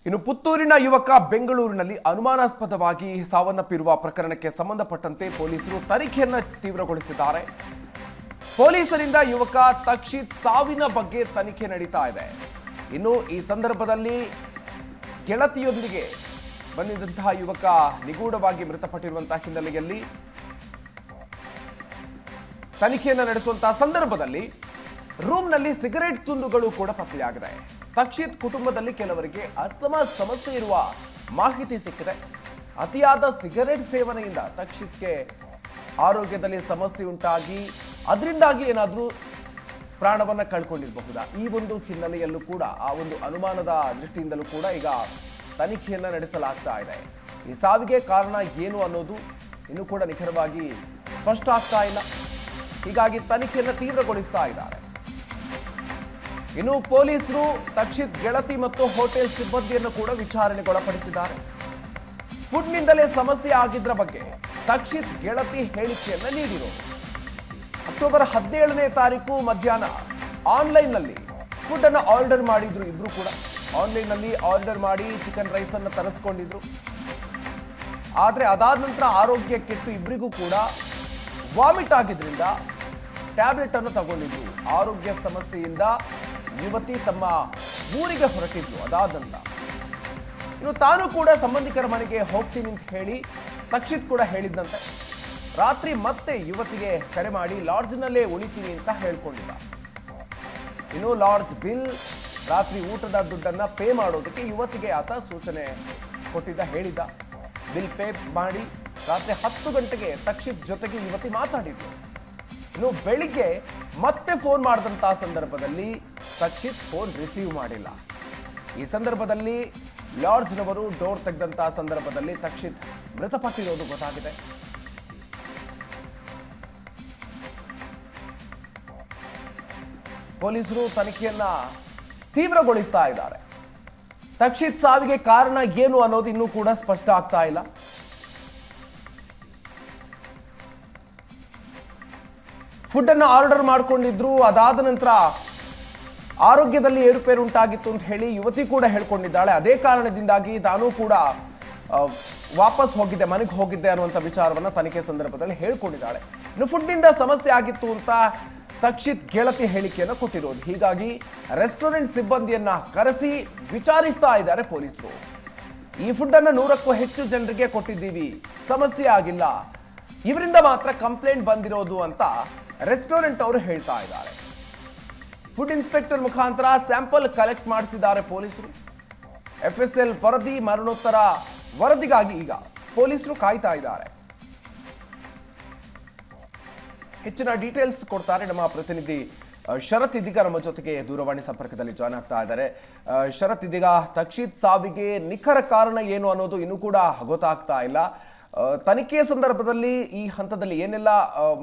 ಇನ್ನು ಪುತ್ತೂರಿನ ಯುವಕ ಬೆಂಗಳೂರಿನಲ್ಲಿ ಅನುಮಾನಾಸ್ಪದವಾಗಿ ಸಾವನ್ನಪ್ಪಿರುವ ಪ್ರಕರಣಕ್ಕೆ ಸಂಬಂಧಪಟ್ಟಂತೆ ಪೊಲೀಸರು ತನಿಖೆಯನ್ನು ತೀವ್ರಗೊಳಿಸಿದ್ದಾರೆ. ಪೊಲೀಸರಿಂದ ಯುವಕ ತಕ್ಷಿತ್ ಸಾವಿನ ಬಗ್ಗೆ ತನಿಖೆ ನಡೀತಾ ಇದೆ. ಇನ್ನು ಈ ಸಂದರ್ಭದಲ್ಲಿ ಗೆಳತಿಯೊಂದಿಗೆ ಬಂದಿದ್ದಂತಹ ಯುವಕ ನಿಗೂಢವಾಗಿ ಮೃತಪಟ್ಟಿರುವಂತಹ ಹಿನ್ನೆಲೆಯಲ್ಲಿ ತನಿಖೆಯನ್ನು ನಡೆಸುವಂತಹ ಸಂದರ್ಭದಲ್ಲಿ ರೂಮ್ನಲ್ಲಿ ಸಿಗರೆಟ್ ತುಂಡುಗಳು ಕೂಡ ಪತ್ತೆಯಾಗಿದೆ. ತಕ್ಷಿತ್ ಕುಟುಂಬದಲ್ಲಿ ಕೆಲವರಿಗೆ ಅಸ್ತಮಾ ಸಮಸ್ಯೆ ಇರುವ ಮಾಹಿತಿ ಸಿಕ್ಕಿದೆ. ಅತಿಯಾದ ಸಿಗರೆಟ್ ಸೇವನೆಯಿಂದ ತಕ್ಷಿತ್ಗೆ ಆರೋಗ್ಯದಲ್ಲಿ ಸಮಸ್ಯೆ ಉಂಟಾಗಿ ಅದರಿಂದಾಗಿ ಏನಾದರೂ ಪ್ರಾಣವನ್ನ ಕಳ್ಕೊಂಡಿರಬಹುದಾ, ಈ ಒಂದು ಹಿನ್ನೆಲೆಯಲ್ಲೂ ಕೂಡ ಆ ಒಂದು ಅನುಮಾನದ ದೃಷ್ಟಿಯಿಂದಲೂ ಕೂಡ ಈಗ ತನಿಖೆಯನ್ನ ನಡೆಸಲಾಗ್ತಾ ಇದೆ. ಈ ಸಾವಿಗೆ ಕಾರಣ ಏನು ಅನ್ನೋದು ಇನ್ನೂ ಕೂಡ ನಿಖರವಾಗಿ ಸ್ಪಷ್ಟ ಆಗ್ತಾ ಇಲ್ಲ. ಹೀಗಾಗಿ ತನಿಖೆಯನ್ನು ತೀವ್ರಗೊಳಿಸ್ತಾ ಇದ್ದಾರೆ. ಇನ್ನು ಪೊಲೀಸರು ತಕ್ಷಿತ್ ಗೆಳತಿ ಮತ್ತು ಹೋಟೆಲ್ ಸಿಬ್ಬಂದಿಯನ್ನು ಕೂಡ ವಿಚಾರಣೆಗೊಳಪಡಿಸಿದ್ದಾರೆ. ಫುಡ್ನಿಂದಲೇ ಸಮಸ್ಯೆ ಆಗಿದ್ರ ಬಗ್ಗೆ ತಕ್ಷಿತ್ ಗೆಳತಿ ಹೇಳಿಕೆಯನ್ನ ನೀಡಿರೋದು. ಅಕ್ಟೋಬರ್ 17ನೇ ತಾರೀಕು ಮಧ್ಯಾಹ್ನ ಆನ್ಲೈನ್ನಲ್ಲಿ ಫುಡ್ ಅನ್ನು ಆರ್ಡರ್ ಮಾಡಿದ್ರು. ಇಬ್ರು ಕೂಡ ಆನ್ಲೈನ್ನಲ್ಲಿ ಆರ್ಡರ್ ಮಾಡಿ ಚಿಕನ್ ರೈಸ್ ಅನ್ನು ತರಿಸ್ಕೊಂಡಿದ್ರು. ಆದ್ರೆ ಅದಾದ ನಂತರ ಆರೋಗ್ಯ ಕೆಟ್ಟು ಇಬ್ಬರಿಗೂ ಕೂಡ ವಾಮಿಟ್ ಆಗಿದ್ರಿಂದ ಟ್ಯಾಬ್ಲೆಟ್ ಅನ್ನು ತಗೊಂಡಿದ್ರು. ಆರೋಗ್ಯ ಸಮಸ್ಯೆಯಿಂದ ಯುವತಿ ತಮ್ಮ ಊರಿಗೆ ಹೊರಟಿದ್ರು. ಅದಾದ ನಂತರ ಇನ್ನು ತಾನು ಕೂಡ ಸಂಬಂಧಿಕರ ಮನೆಗೆ ಹೋಗ್ತೀನಿ ಅಂತ ಹೇಳಿ ತಕ್ಷಿತ್ ಕೂಡ ಹೇಳಿದ್ದಂತೆ. ರಾತ್ರಿ ಮತ್ತೆ ಯುವತಿಗೆ ಕರೆ ಮಾಡಿ ಲಾಡ್ಜ್ನಲ್ಲೇ ಉಳಿತೀನಿ ಅಂತ ಹೇಳ್ಕೊಂಡಿದ್ದ. ಇನ್ನು ಲಾಡ್ಜ್ ಬಿಲ್, ರಾತ್ರಿ ಊಟದ ದುಡ್ಡನ್ನ ಪೇ ಮಾಡೋದಕ್ಕೆ ಯುವತಿಗೆ ಆತ ಸೂಚನೆ ಕೊಟ್ಟಿದ್ದ, ಹೇಳಿದ್ದ. ಬಿಲ್ ಪೇ ಮಾಡಿ ರಾತ್ರಿ 10 ಗಂಟೆಗೆ ತಕ್ಷಿತ್ ಜೊತೆಗೆ ಯುವತಿ ಮಾತಾಡಿದ್ರು. ಇನ್ನು ಬೆಳಿಗ್ಗೆ ಮತ್ತೆ ಫೋನ್ ಮಾಡಿದಂತಹ ಸಂದರ್ಭದಲ್ಲಿ ತಕ್ಷಿತ್ ಫೋನ್ ರಿಸೀವ್ ಮಾಡಿಲ್ಲ. ಈ ಸಂದರ್ಭದಲ್ಲಿ ಲಾಡ್ಜ್ನವರು ಡೋರ್ ತೆಗೆದಂತಹ ಸಂದರ್ಭದಲ್ಲಿ ತಕ್ಷಿತ್ ಮೃತಪಟ್ಟಿರೋದು ಗೊತ್ತಾಗಿದೆ. ಪೊಲೀಸರು ತನಿಖೆಯನ್ನ ತೀವ್ರಗೊಳಿಸ್ತಾ ಇದ್ದಾರೆ. ತಕ್ಷಿತ್ ಸಾವಿಗೆ ಕಾರಣ ಏನು ಅನ್ನೋದು ಇನ್ನೂ ಕೂಡ ಸ್ಪಷ್ಟ ಆಗ್ತಾ ಇಲ್ಲ. ಫುಡ್ ಅನ್ನು ಆರ್ಡರ್ ಮಾಡ್ಕೊಂಡಿದ್ರು. ಅದಾದ ನಂತರ ಆರೋಗ್ಯದಲ್ಲಿ ಏರುಪೇರು ಉಂಟಾಗಿತ್ತು ಅಂತ ಹೇಳಿ ಯುವತಿ ಕೂಡ ಹೇಳ್ಕೊಂಡಿದ್ದಾಳೆ. ಅದೇ ಕಾರಣದಿಂದಾಗಿ ತಾನೂ ಕೂಡ ವಾಪಸ್ ಹೋಗಿದ್ದೆ, ಮನೆಗೆ ಹೋಗಿದ್ದೆ ಅನ್ನುವಂಥ ವಿಚಾರವನ್ನ ತನಿಖೆ ಸಂದರ್ಭದಲ್ಲಿ ಹೇಳ್ಕೊಂಡಿದ್ದಾಳೆ. ಇನ್ನು ಫುಡ್ನಿಂದ ಸಮಸ್ಯೆ ಆಗಿತ್ತು ಅಂತ ತಕ್ಷಿತ್ ಗೆಳತಿ ಹೇಳಿಕೆಯನ್ನು ಕೊಟ್ಟಿರೋದು. ಹೀಗಾಗಿ ರೆಸ್ಟೋರೆಂಟ್ ಸಿಬ್ಬಂದಿಯನ್ನ ಕರೆಸಿ ವಿಚಾರಿಸ್ತಾ ಇದ್ದಾರೆ ಪೊಲೀಸರು. ಈ ಫುಡ್ ಅನ್ನ 100ಕ್ಕೂ ಹೆಚ್ಚು ಜನರಿಗೆ ಕೊಟ್ಟಿದ್ದೀವಿ, ಸಮಸ್ಯೆ ಆಗಿಲ್ಲ, ಇವರಿಂದ ಮಾತ್ರ ಕಂಪ್ಲೇಂಟ್ ಬಂದಿರೋದು ಅಂತ ರೆಸ್ಟೋರೆಂಟ್ ಅವರು ಹೇಳ್ತಾ ಇದ್ದಾರೆ. ಫುಡ್ ಇನ್ಸ್ಪೆಕ್ಟರ್ ಮುಖಾಂತರ ಸ್ಯಾಂಪಲ್ ಕಲೆಕ್ಟ್ ಮಾಡಿಸಿದ್ದಾರೆ ಪೊಲೀಸರು. FSL ವರದಿ, ಮರಣೋತ್ತರ ವರದಿಗಾಗಿ ಈಗ ಪೊಲೀಸರು ಕಾಯ್ತಾ ಇದ್ದಾರೆ. ಹೆಚ್ಚಿನ ಡೀಟೇಲ್ಸ್ ಕೊಡ್ತಾರೆ ನಮ್ಮ ಪ್ರತಿನಿಧಿ ಶರತ್. ಇದೀಗ ನಮ್ಮ ಜೊತೆಗೆ ದೂರವಾಣಿ ಸಂಪರ್ಕದಲ್ಲಿ ಜಾಯ್ನ್ ಆಗ್ತಾ ಇದ್ದಾರೆ. ಶರತ್, ಇದೀಗ ತಕ್ಷಿತ್ ಸಾವಿಗೆ ನಿಖರ ಕಾರಣ ಏನು ಅನ್ನೋದು ಇನ್ನೂ ಕೂಡ ಗೊತ್ತಾಗ್ತಾ ಇಲ್ಲ. ತನಿಖೆಯ ಸಂದರ್ಭದಲ್ಲಿ ಈ ಹಂತದಲ್ಲಿ ಏನೆಲ್ಲ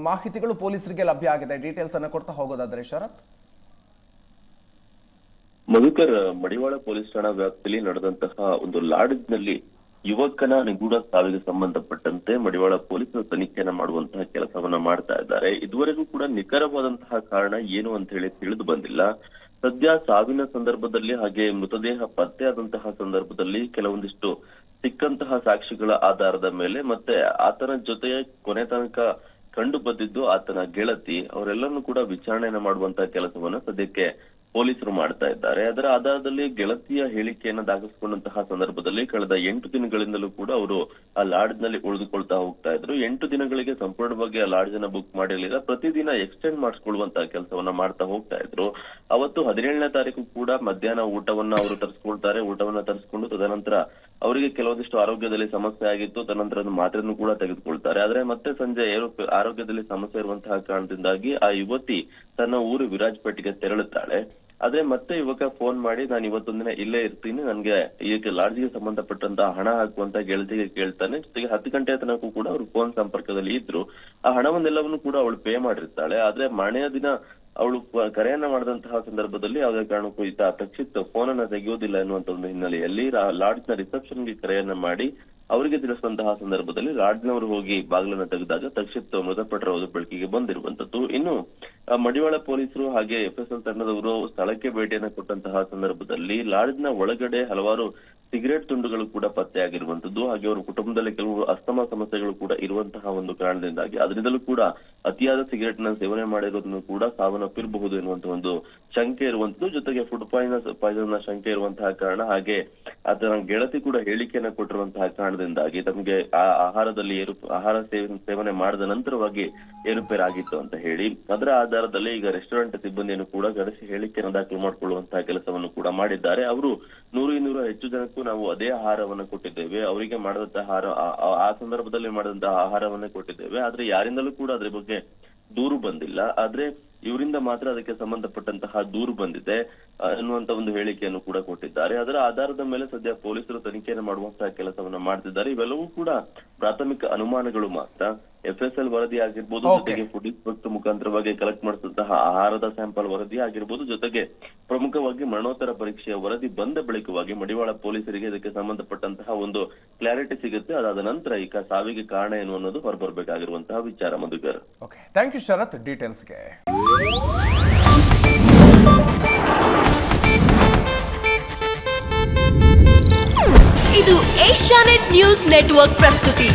ಮಾಹಿತಿಗಳು ಪೊಲೀಸರಿಗೆ ಲಭ್ಯ ಆಗಿದೆ, ಡೀಟೇಲ್ಸ್ ಅನ್ನ ಕೊಡ್ತಾ ಹೋಗೋದಾದ್ರೆ ಶರತ್. ಮಧುಕರ್, ಮಡಿವಾಳ ಪೊಲೀಸ್ ಠಾಣಾ ವ್ಯಾಪ್ತಿಯಲ್ಲಿ ನಡೆದಂತಹ ಒಂದು ಲಾಡ್ಜ್ನಲ್ಲಿ ಯುವಕನ ನಿಗೂಢ ಸಾವಿಗೆ ಸಂಬಂಧಪಟ್ಟಂತೆ ಮಡಿವಾಳ ಪೊಲೀಸರು ತನಿಖೆಯನ್ನ ಮಾಡುವಂತಹ ಕೆಲಸವನ್ನ ಮಾಡ್ತಾ ಇದ್ದಾರೆ. ಇದುವರೆಗೂ ಕೂಡ ನಿಖರವಾದಂತಹ ಕಾರಣ ಏನು ಅಂತ ಹೇಳಿ ತಿಳಿದು ಬಂದಿಲ್ಲ. ಸದ್ಯ ಸಾವಿನ ಸಂದರ್ಭದಲ್ಲಿ ಹಾಗೆ ಮೃತದೇಹ ಪತ್ತೆಯಾದಂತಹ ಸಂದರ್ಭದಲ್ಲಿ ಕೆಲವೊಂದಿಷ್ಟು ಸಿಕ್ಕಂತಹ ಸಾಕ್ಷಿಗಳ ಆಧಾರದ ಮೇಲೆ ಮತ್ತೆ ಆತನ ಜೊತೆ ಕೊನೆ ತನಕ ಕಂಡು ಬಂದಿದ್ದು ಆತನ ಗೆಳತಿ, ಅವರೆಲ್ಲರನ್ನೂ ಕೂಡ ವಿಚಾರಣೆಯನ್ನ ಮಾಡುವಂತಹ ಕೆಲಸವನ್ನ ಸದ್ಯಕ್ಕೆ ಪೊಲೀಸರು ಮಾಡ್ತಾ ಇದ್ದಾರೆ. ಅದರ ಆಧಾರದಲ್ಲಿ ಗೆಳತಿಯ ಹೇಳಿಕೆಯನ್ನ ದಾಖಲಿಸಿಕೊಂಡಂತಹ ಸಂದರ್ಭದಲ್ಲಿ ಕಳೆದ 8 ದಿನಗಳಿಂದಲೂ ಕೂಡ ಅವರು ಆ ಲಾಡ್ಜ್ ನಲ್ಲಿ ಉಳಿದುಕೊಳ್ತಾ ಹೋಗ್ತಾ ಇದ್ರು. 8 ದಿನಗಳಿಗೆ ಸಂಪೂರ್ಣವಾಗಿ ಆ ಲಾಡ್ಜ್ ಅನ್ನ ಬುಕ್ ಮಾಡಿರಲಿಲ್ಲ. ಪ್ರತಿದಿನ ಎಕ್ಸ್ಟೆಂಡ್ ಮಾಡಿಸ್ಕೊಳ್ಳುವಂತಹ ಕೆಲಸವನ್ನ ಮಾಡ್ತಾ ಹೋಗ್ತಾ ಇದ್ರು. ಅವತ್ತು 17ನೇ ತಾರೀಕು ಕೂಡ ಮಧ್ಯಾಹ್ನ ಊಟವನ್ನ ಅವರು ತರಿಸ್ಕೊಳ್ತಾರೆ. ಊಟವನ್ನ ತರಿಸ್ಕೊಂಡು ತದನಂತರ ಅವರಿಗೆ ಕೆಲವೊಂದಿಷ್ಟು ಆರೋಗ್ಯದಲ್ಲಿ ಸಮಸ್ಯೆ ಆಗಿತ್ತು. ತದನಂತರ ಮಾತ್ರೆಯನ್ನು ಕೂಡ ತೆಗೆದುಕೊಳ್ತಾರೆ. ಆದ್ರೆ ಮತ್ತೆ ಸಂಜೆ ಆರೋಗ್ಯದಲ್ಲಿ ಸಮಸ್ಯೆ ಇರುವಂತಹ ಕಾರಣದಿಂದಾಗಿ ಆ ಯುವತಿ ತನ್ನ ಊರು ವಿರಾಜಪೇಟೆಗೆ ತೆರಳುತ್ತಾಳೆ. ಆದ್ರೆ ಮತ್ತೆ ಯುವಕ ಫೋನ್ ಮಾಡಿ, ನಾನು ಇವತ್ತೊಂದಿನ ಇಲ್ಲೇ ಇರ್ತೀನಿ, ನನ್ಗೆ ಇದಕ್ಕೆ ಲಾಡ್ಜ್ಗೆ ಸಂಬಂಧಪಟ್ಟಂತಹ ಹಣ ಹಾಕುವಂತ ಗೆಳತಿಗೆ ಕೇಳ್ತಾನೆ. ಜೊತೆಗೆ 10 ಗಂಟೆಯ ತನಕ ಕೂಡ ಅವರು ಫೋನ್ ಸಂಪರ್ಕದಲ್ಲಿ ಇದ್ರು. ಆ ಹಣವನ್ನೆಲ್ಲವನ್ನು ಕೂಡ ಅವಳು ಪೇ ಮಾಡಿರ್ತಾಳೆ. ಆದ್ರೆ ಮಾರನೆಯ ದಿನ ಅವಳು ಕರೆಯನ್ನ ಮಾಡಿದಂತಹ ಸಂದರ್ಭದಲ್ಲಿ ಯಾವುದೇ ಕಾರಣಕ್ಕೂ ಈತ ತಕ್ಷಿತ್ ಫೋನ್ ಅನ್ನ ತೆಗೆಯೋದಿಲ್ಲ ಎನ್ನುವಂತ ಒಂದು ಹಿನ್ನೆಲೆಯಲ್ಲಿ ಲಾಡ್ಜ್ ನ ರಿಸೆಪ್ಷನ್ಗೆ ಕರೆಯನ್ನ ಮಾಡಿ ಅವರಿಗೆ ತಿಳಿಸಿದಂತಹ ಸಂದರ್ಭದಲ್ಲಿ ಲಾಡ್ಜ್ನವರು ಹೋಗಿ ಬಾಗಿಲನ್ನು ತೆಗೆದಾಗ ತಕ್ಷಿತ್ ಮೃತಪಟ್ಟಿರುವುದು ಬೆಳಕಿಗೆ ಬಂದಿರುವಂತದ್ದು. ಇನ್ನು ಮಡಿವಾಳ ಪೊಲೀಸರು ಹಾಗೆ FSL ತಂಡದವರು ಸ್ಥಳಕ್ಕೆ ಭೇಟಿಯನ್ನು ಕೊಟ್ಟಂತಹ ಸಂದರ್ಭದಲ್ಲಿ ಲಾಡ್ಜ್ನ ಒಳಗಡೆ ಹಲವಾರು ಸಿಗರೇಟ್ ತುಂಡುಗಳು ಕೂಡ ಪತ್ತೆಯಾಗಿರುವಂತದ್ದು. ಹಾಗೆ ಅವರ ಕುಟುಂಬದಲ್ಲಿ ಕೆಲವು ಅಸ್ತಮಾ ಸಮಸ್ಯೆಗಳು ಕೂಡ ಇರುವಂತಹ ಒಂದು ಕಾರಣದಿಂದಾಗಿ ಅದರಿಂದಲೂ ಕೂಡ ಅತಿಯಾದ ಸಿಗರೇಟ್ ನ ಸೇವನೆ ಮಾಡಿರೋದನ್ನು ಕೂಡ ಸಾವನ್ನಪ್ಪಿರಬಹುದು ಎನ್ನುವಂತಹ ಒಂದು ಶಂಕೆ ಇರುವಂತದ್ದು. ಜೊತೆಗೆ ಫುಡ್ ಪಾಯ್ಸನ್ ನ ಶಂಕೆ ಇರುವಂತಹ ಕಾರಣ, ಹಾಗೆ ಅದರ ಗೆಳತಿ ಕೂಡ ಹೇಳಿಕೆಯನ್ನ ಕೊಟ್ಟಿರುವಂತಹ ಕಾರಣದಿಂದಾಗಿ ತಮಗೆ ಆ ಆಹಾರದಲ್ಲಿ ಆಹಾರ ಸೇವನೆ ಮಾಡಿದ ನಂತರವಾಗಿ ಏರುಪೇರಾಗಿತ್ತು ಅಂತ ಹೇಳಿ ಅದರ ಆಧಾರದಲ್ಲಿ ಈಗ ರೆಸ್ಟೋರೆಂಟ್ ಸಿಬ್ಬಂದಿಯನ್ನು ಕೂಡ ಕರೆಸಿ ಹೇಳಿಕೆಯನ್ನು ದಾಖಲು ಮಾಡಿಕೊಳ್ಳುವಂತಹ ಕೆಲಸವನ್ನು ಕೂಡ ಮಾಡಿದ್ದಾರೆ. ಅವರು 100-200 ಹೆಚ್ಚು ಜನಕ್ಕೂ ನಾವು ಅದೇ ಆಹಾರವನ್ನು ಕೊಟ್ಟಿದ್ದೇವೆ, ಅವರಿಗೆ ಮಾಡಿದಂತಹ ಆಹಾರ ಆ ಸಂದರ್ಭದಲ್ಲಿ ಮಾಡಿದಂತಹ ಆಹಾರವನ್ನೇ ಕೊಟ್ಟಿದ್ದೇವೆ, ಆದ್ರೆ ಯಾರಿಂದಲೂ ಕೂಡ ಅದ್ರ ಬಗ್ಗೆ ದೂರು ಬಂದಿಲ್ಲ, ಆದ್ರೆ ಇವರಿಂದ ಮಾತ್ರ ಅದಕ್ಕೆ ಸಂಬಂಧಪಟ್ಟಂತಹ ದೂರು ಬಂದಿದೆ ಅನ್ನುವಂತ ಒಂದು ಹೇಳಿಕೆಯನ್ನು ಕೂಡ ಕೊಟ್ಟಿದ್ದಾರೆ. ಅದರ ಆಧಾರದ ಮೇಲೆ ಸದ್ಯ ಪೊಲೀಸರು ತನಿಖೆಯನ್ನು ಮಾಡುವಂತಹ ಕೆಲಸವನ್ನ ಮಾಡ್ತಿದ್ದಾರೆ. ಇವೆಲ್ಲವೂ ಕೂಡ ಪ್ರಾಥಮಿಕ ಅನುಮಾನಗಳು ಮಾತ್ರ. FSL ವರದಿ ಆಗಿರ್ಬೋದು, ಜೊತೆಗೆ ಫುಡ್ ಇನ್ಸ್ಪೆಕ್ಟರ್ ಮುಖಾಂತರವಾಗಿ ಕಲೆಕ್ಟ್ ಮಾಡಿದಂತಹ ಆಹಾರದ ಸ್ಯಾಂಪಲ್ ವರದಿ ಆಗಿರ್ಬೋದು, ಜೊತೆಗೆ ಪ್ರಮುಖವಾಗಿ ಮರಣೋತ್ತರ ಪರೀಕ್ಷೆಯ ವರದಿ ಬಂದ ಬಳಿಕವಾಗಿ ಮಡಿವಾಳ ಪೊಲೀಸರಿಗೆ ಇದಕ್ಕೆ ಸಂಬಂಧಪಟ್ಟಂತಹ ಒಂದು ಕ್ಲಾರಿಟಿ ಸಿಗುತ್ತೆ. ಅದಾದ ನಂತರ ಈಗ ಸಾವಿಗೆ ಕಾರಣ ಏನು ಅನ್ನೋದು ಹೊರಬರ್ಬೇಕಾಗಿರುವಂತಹ ವಿಚಾರ. ಮಧುಕರ್, ಓಕೆ, ಥ್ಯಾಂಕ್ ಯು ಶರತ್ ಡೀಟೇಲ್ಸ್ಗೆ. ಇದು ಏಷ್ಯಾನೆಟ್ ನ್ಯೂಸ್ ನೆಟ್ವರ್ಕ್ ಪ್ರಸ್ತುತಿ.